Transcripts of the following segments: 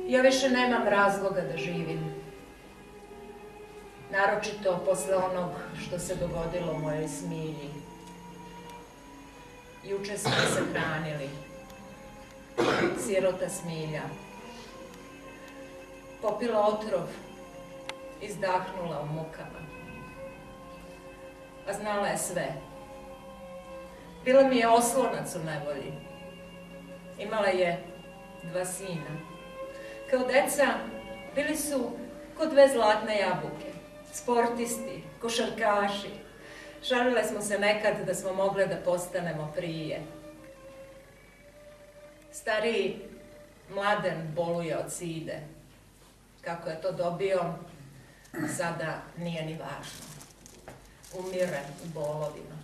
Ja više nemam razloga da živim. Naročito posle onog što se dogodilo mojoj Smilji. Juče smo se hranili. Sirota Smilja. Popila otrov, izdahnula u mukama. A znala je sve. Bila mi je oslonac u nevolji. Imala je 2 sina. Kao deca bili su ko 2 zlatne jabuke. Sportisti, košarkaši. Šalile smo se nekad da smo mogle da postanemo prije. Stariji Mladen boluje od side. Kako je to dobio, sada nije ni važno. Umire u bolovima.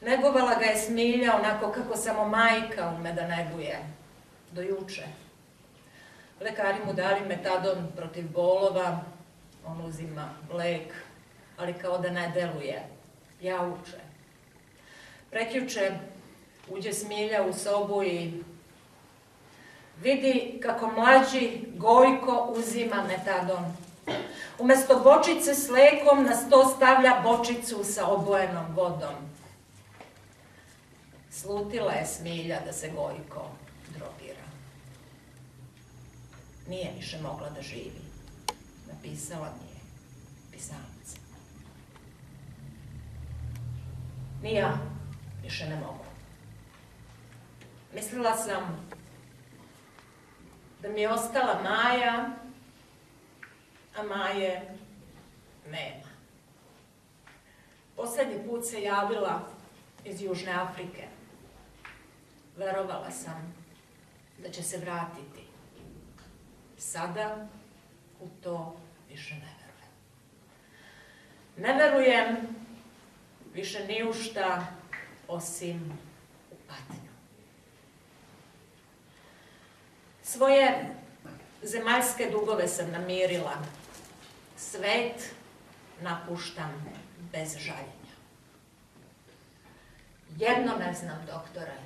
Negovala ga je Smilja onako kako samo majka ume da neguje. Do juče. Lekari mu dali metadon protiv bolova, on uzima lek, ali kao da ne deluje, jauče. Prekjuče uđe Smilja u sobu i vidi kako mlađi Gojko uzima metadon. Umesto bočice s lekom na sto stavlja bočicu sa obojenom vodom. Slutila je Smilja da se Gojko drogira. Nije više mogla da živi. Napisala mi je pisanica. Ni ja više ne mogu. Mislila sam da mi je ostala Maja, a Maje nema. Poslednji put se javila iz Južne Afrike. Verovala sam da će se vratiti. Sada u to više ne verujem. Ne verujem više ni u šta osim u patnju. Svoje zemaljske dugove sam namirila. Svet napuštam bez žaljenja. Jedno ne znam, doktore.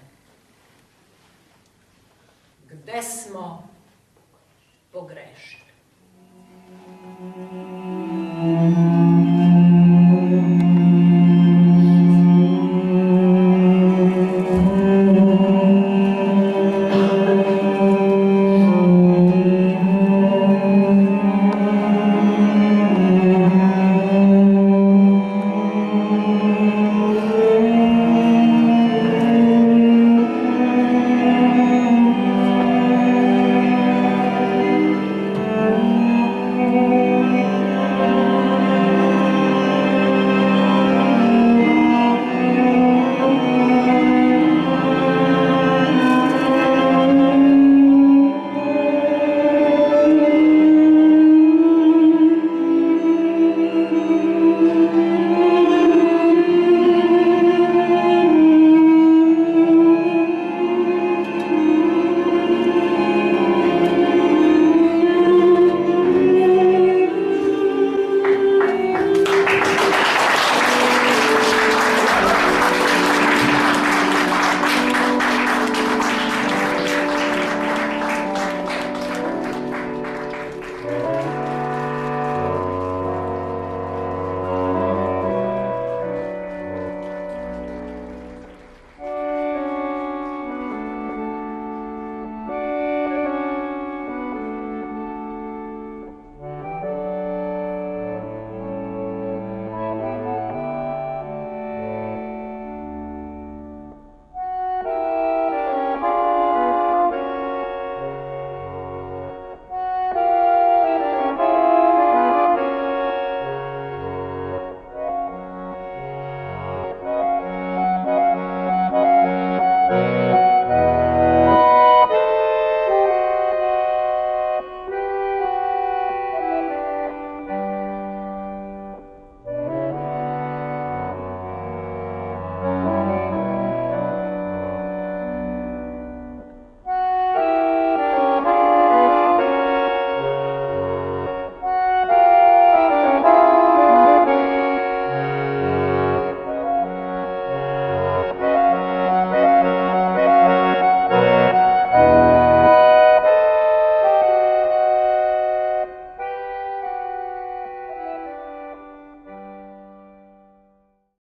Gde smo